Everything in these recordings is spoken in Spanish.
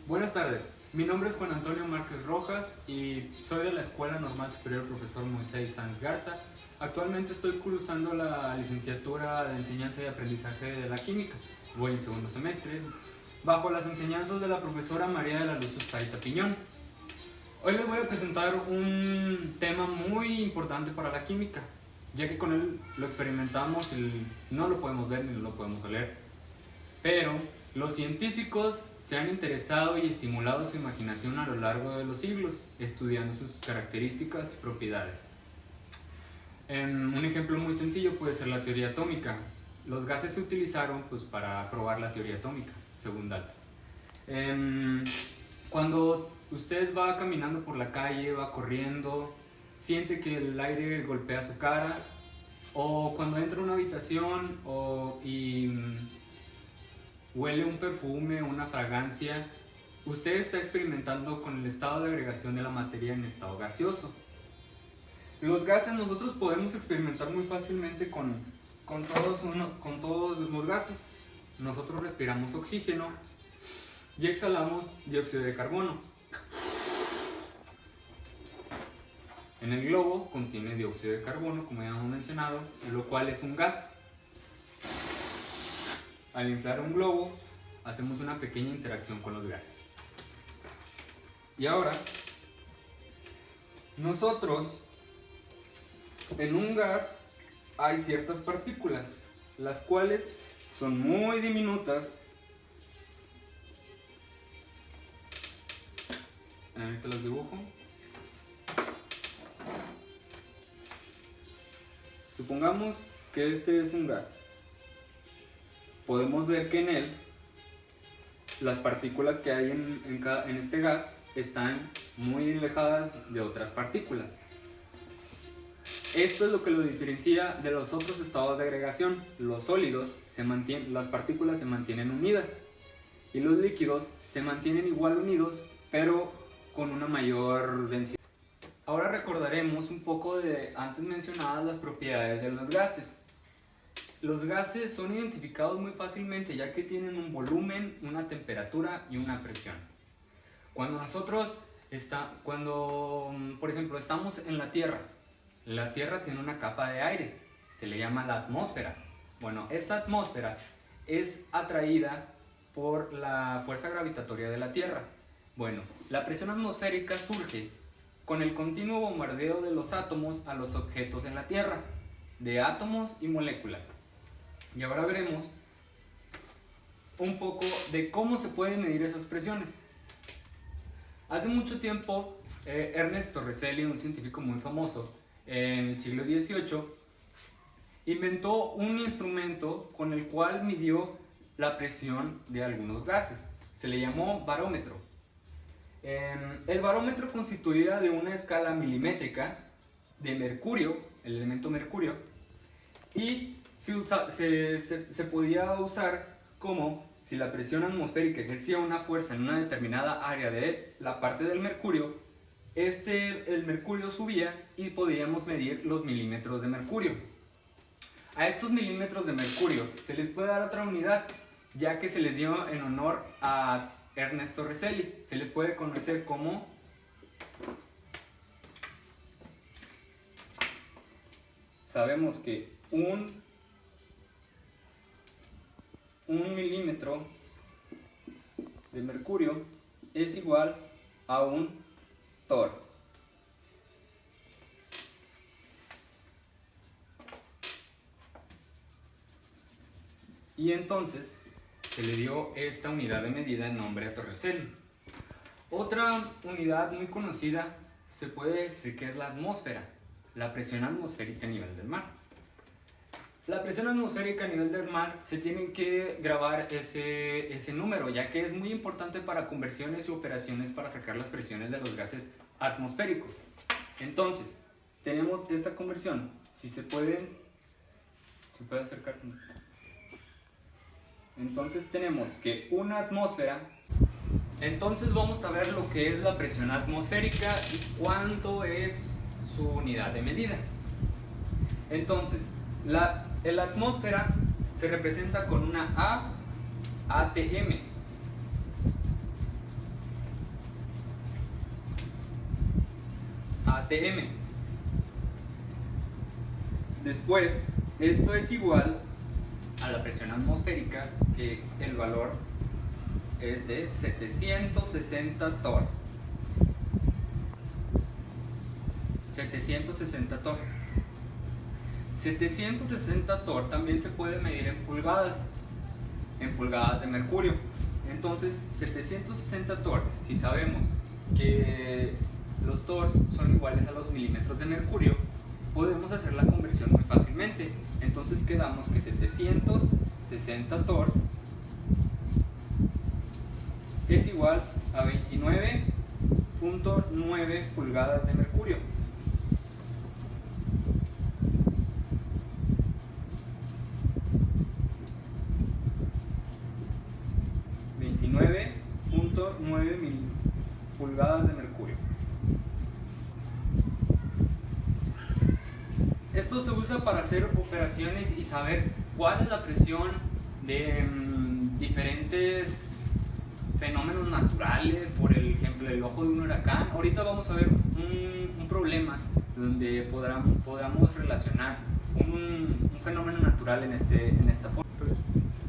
Buenas tardes, mi nombre es Juan Antonio Márquez Rojas y soy de la Escuela Normal Superior Profesor Moisés Sanz Garza. Actualmente estoy cursando la licenciatura de Enseñanza y Aprendizaje de la Química. Voy en segundo semestre, bajo las enseñanzas de la profesora María de la Luz Sustarita Piñón. Hoy les voy a presentar un tema muy importante para la química, ya que con él lo experimentamos y no lo podemos ver ni lo podemos oler. Pero los científicos se han interesado y estimulado su imaginación a lo largo de los siglos, estudiando sus características y propiedades. Un ejemplo muy sencillo puede ser la teoría atómica. Los gases se utilizaron para probar la teoría atómica, según Dalton. Cuando usted va caminando por la calle, va corriendo, siente que el aire golpea su cara, o cuando entra a una habitación y huele un perfume, una fragancia, usted está experimentando con el estado de agregación de la materia en estado gaseoso. Los gases nosotros podemos experimentar muy fácilmente con todos los gases. Nosotros respiramos oxígeno y exhalamos dióxido de carbono. En el globo contiene dióxido de carbono, como ya hemos mencionado, lo cual es un gas. Al inflar un globo, hacemos una pequeña interacción con los gases. Y ahora, nosotros, en un gas hay ciertas partículas, las cuales son muy diminutas. Ahorita las dibujo. Supongamos que este es un gas. Podemos ver que en él las partículas que hay en este gas están muy alejadas de otras partículas. Esto es lo que lo diferencia de los otros estados de agregación. Los sólidos las partículas se mantienen unidas y los líquidos se mantienen igual unidos, pero con una mayor densidad. Ahora recordaremos un poco de antes mencionadas las propiedades de los gases. Los gases son identificados muy fácilmente ya que tienen un volumen, una temperatura y una presión. Cuando por ejemplo, estamos en la Tierra tiene una capa de aire, se le llama la atmósfera. Bueno, esa atmósfera es atraída por la fuerza gravitatoria de la Tierra. Bueno, la presión atmosférica surge con el continuo bombardeo de los átomos a los objetos en la Tierra, de átomos y moléculas. Y ahora veremos un poco de cómo se pueden medir esas presiones. Hace mucho tiempo, Ernest Torricelli, un científico muy famoso en el siglo XVIII, inventó un instrumento con el cual midió la presión de algunos gases. Se le llamó barómetro. El barómetro constituía de una escala milimétrica de mercurio, el elemento mercurio, y se podía usar como si la presión atmosférica ejercía una fuerza en una determinada área de la parte del mercurio, el mercurio subía y podíamos medir los milímetros de mercurio. A estos milímetros de mercurio se les puede dar otra unidad, ya que se les dio en honor a Ernest Torricelli. Se les puede conocer como sabemos que un milímetro de mercurio es igual a un torr. Y entonces se le dio esta unidad de medida en nombre a Torricelli. Otra unidad muy conocida se puede decir que es la atmósfera, la presión atmosférica a nivel del mar. La presión atmosférica a nivel del mar se tiene que grabar ese número, ya que es muy importante para conversiones y operaciones para sacar las presiones de los gases atmosféricos. Entonces, tenemos esta conversión. Si se puede acercar. Entonces tenemos que una atmósfera. Entonces vamos a ver lo que es la presión atmosférica y cuánto es su unidad de medida. Entonces, la atmósfera se representa con una ATM. atm. Después, esto es igual a la presión atmosférica, que el valor es de 760 torr. 760 torr. 760 torr también se puede medir en pulgadas de mercurio. Entonces, 760 torr, si sabemos que los torrs son iguales a los milímetros de mercurio, podemos hacer la conversión muy fácilmente. Entonces quedamos que 760 torr es igual a 29.9 pulgadas de mercurio. Pulgadas de mercurio. Esto se usa para hacer operaciones y saber cuál es la presión de diferentes fenómenos naturales, por ejemplo el ojo de un huracán. Ahorita vamos a ver un problema donde podamos relacionar un fenómeno natural en esta forma.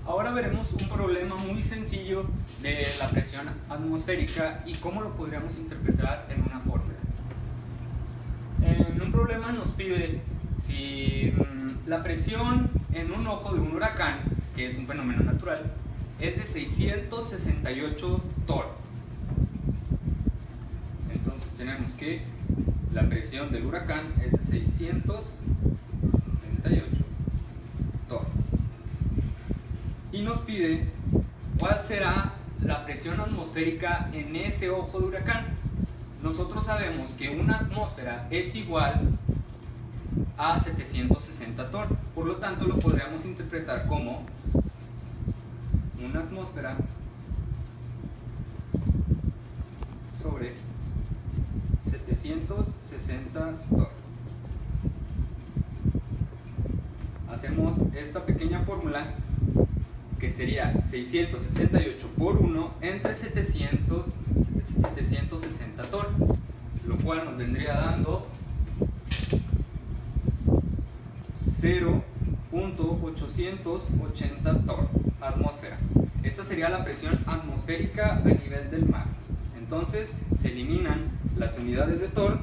Ahora veremos un problema muy sencillo de la presión atmosférica y cómo lo podríamos interpretar en una fórmula. En un problema nos pide si la presión en un ojo de un huracán, que es un fenómeno natural, es de 668 torr. Entonces tenemos que la presión del huracán es de 668 torr. Y nos pide cuál será la presión atmosférica en ese ojo de huracán. Nosotros sabemos que una atmósfera es igual a 760 torr, por lo tanto lo podríamos interpretar como una atmósfera sobre 760 torr. Hacemos esta pequeña fórmula, que sería 668 por 1 entre 760 torr, lo cual nos vendría dando 0.880 torr atmósfera. Esta sería la presión atmosférica a nivel del mar. Entonces se eliminan las unidades de torr,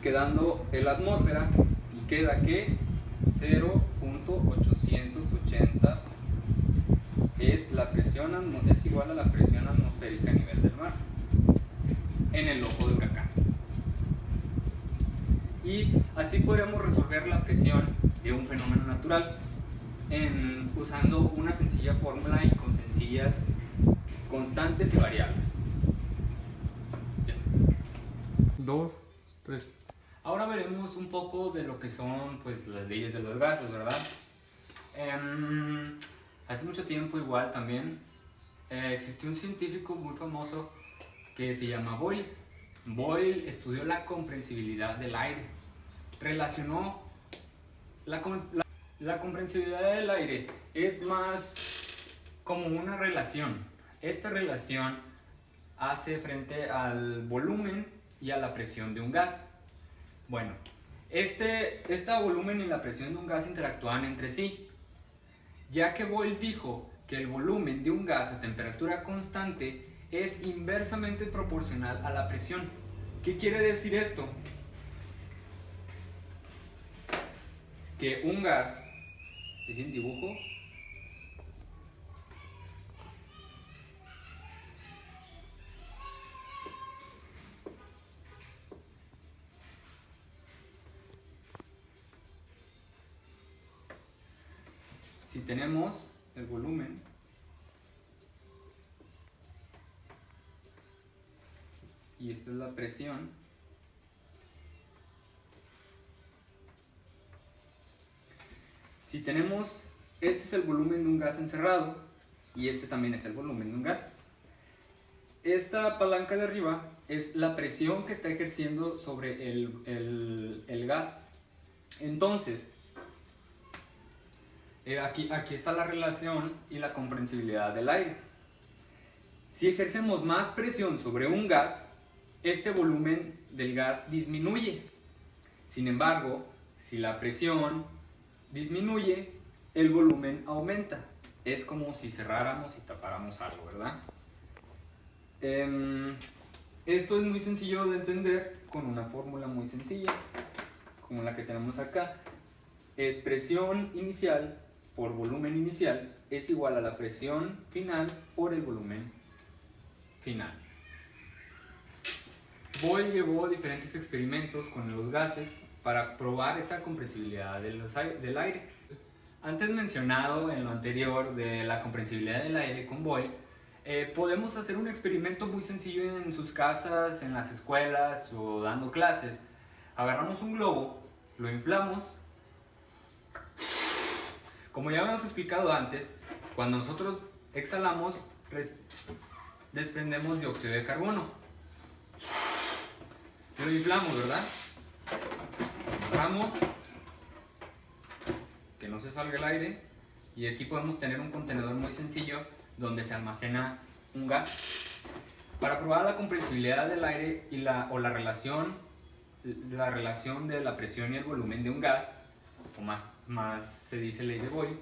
quedando el atmósfera, y queda que 0.880 es igual a la presión atmosférica a nivel del mar en el ojo de huracán. Y así podemos resolver la presión de un fenómeno natural usando una sencilla fórmula y con sencillas constantes y variables. 2, 3. Ahora veremos un poco de lo que son, pues, las leyes de los gases, ¿verdad? Hace mucho tiempo igual también existió un científico muy famoso que se llama Boyle. Boyle estudió la comprensibilidad del aire. Relacionó la comprensibilidad del aire, es más como una relación. Esta relación hace frente al volumen y a la presión de un gas. Bueno, este volumen y la presión de un gas interactúan entre sí, ya que Boyle dijo que el volumen de un gas a temperatura constante es inversamente proporcional a la presión. ¿Qué quiere decir esto? Que un gas, ¿tiene dibujo? Si tenemos el volumen y esta es la presión, si tenemos, este es el volumen de un gas encerrado y este también es el volumen de un gas. Esta palanca de arriba es la presión que está ejerciendo sobre el gas. Entonces, aquí está la relación y la comprensibilidad del aire. Si ejercemos más presión sobre un gas, este volumen del gas disminuye. Sin embargo, si la presión disminuye, el volumen aumenta. Es como si cerráramos y tapáramos algo, ¿verdad? Esto es muy sencillo de entender con una fórmula muy sencilla, como la que tenemos acá. Es presión inicial por volumen inicial es igual a la presión final por el volumen final. Boyle llevó diferentes experimentos con los gases para probar esta compresibilidad del aire. Antes mencionado en lo anterior de la compresibilidad del aire con Boyle, podemos hacer un experimento muy sencillo en sus casas, en las escuelas o dando clases. Agarramos un globo, lo inflamos. Como ya habíamos explicado antes, cuando nosotros exhalamos, desprendemos dióxido de carbono. Lo inflamos, ¿verdad? Inflamos, que no se salga el aire, y aquí podemos tener un contenedor muy sencillo donde se almacena un gas. Para probar la compresibilidad del aire y la relación de la presión y el volumen de un gas, o más se dice ley de Boyle,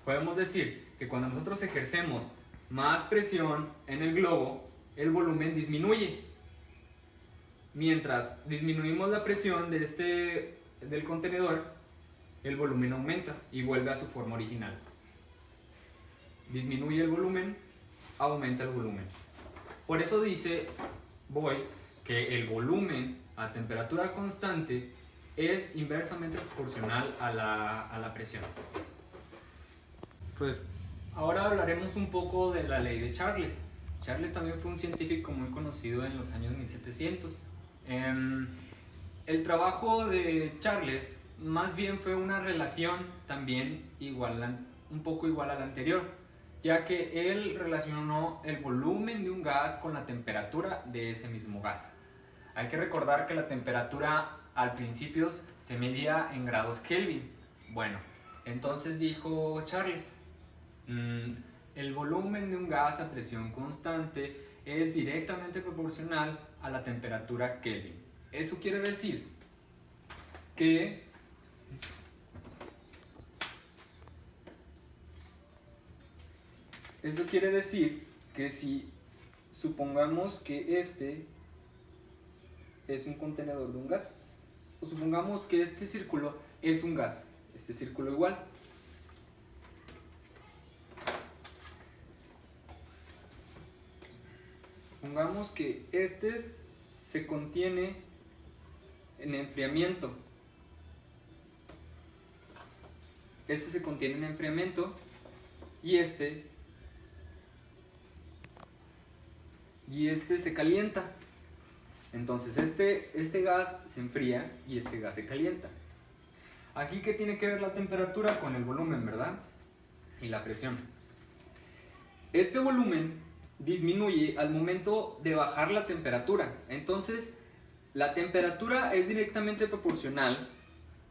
podemos decir que cuando nosotros ejercemos más presión en el globo, el volumen disminuye. Mientras disminuimos la presión del contenedor, el volumen aumenta y vuelve a su forma original. Disminuye el volumen, aumenta el volumen. Por eso dice Boyle que el volumen a temperatura constante es inversamente proporcional a la presión. Pues, ahora hablaremos un poco de la ley de Charles. Charles también fue un científico muy conocido en los años 1700. El trabajo de Charles más bien fue una relación también un poco igual a la anterior, ya que él relacionó el volumen de un gas con la temperatura de ese mismo gas. Hay que recordar que la temperatura al principio se medía en grados Kelvin. Bueno, entonces dijo Charles, el volumen de un gas a presión constante es directamente proporcional a la temperatura Kelvin. Eso quiere decir que si supongamos que este es un contenedor de un gas, o supongamos que este círculo es un gas, este círculo igual, pongamos que este se contiene en enfriamiento, y este se calienta. Entonces este gas se enfría y este gas se calienta. Aquí, ¿qué tiene que ver la temperatura con el volumen, verdad? Y la presión. Este volumen disminuye al momento de bajar la temperatura. Entonces, la temperatura es directamente proporcional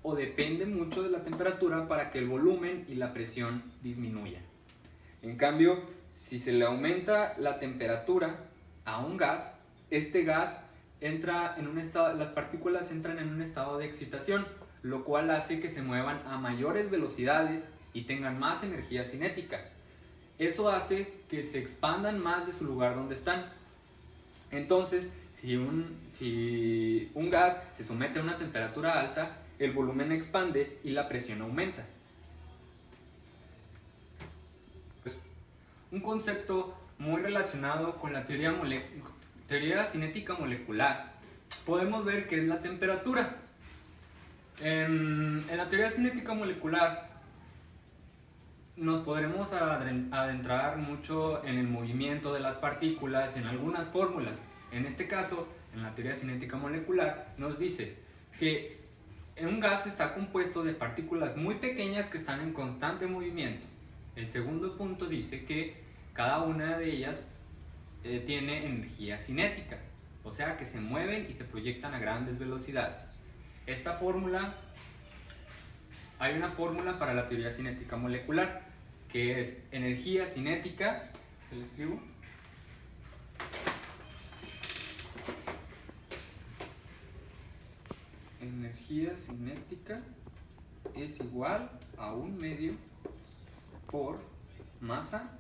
o depende mucho de la temperatura para que el volumen y la presión disminuyan. En cambio, si se le aumenta la temperatura a un gas, este gas las partículas entran en un estado de excitación, lo cual hace que se muevan a mayores velocidades y tengan más energía cinética. Eso hace que se expandan más de su lugar donde están. Entonces, si un gas se somete a una temperatura alta, el volumen expande y la presión aumenta. Pues, un concepto muy relacionado con la teoría cinética molecular, podemos ver que es la temperatura. En la teoría cinética molecular nos podremos adentrar mucho en el movimiento de las partículas, en algunas fórmulas. En este caso, en la teoría cinética molecular, nos dice que un gas está compuesto de partículas muy pequeñas que están en constante movimiento. El segundo punto dice que cada una de ellas tiene energía cinética, o sea que se mueven y se proyectan a grandes velocidades. Hay una fórmula para la teoría cinética molecular, que es energía cinética, ¿te lo escribo? energía cinética es igual a 1/2 por masa.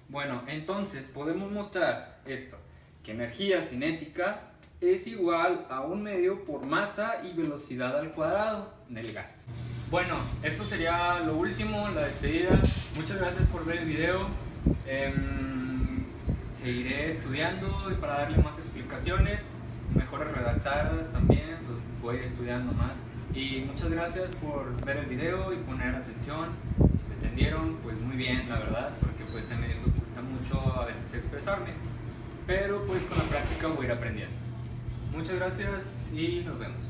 Bueno, entonces podemos mostrar esto, que energía cinética es igual a 1/2 por masa y velocidad al cuadrado del gas. Bueno, esto sería lo último, la despedida. Muchas gracias por ver el video. Seguiré estudiando y para darle más explicaciones, mejores redactadas también, pues voy a ir estudiando más. Y muchas gracias por ver el video y poner atención. Si me entendieron, pues muy bien, la verdad, porque pues se me dificulta mucho a veces expresarme. Pero pues con la práctica voy a ir aprendiendo. Muchas gracias y nos vemos.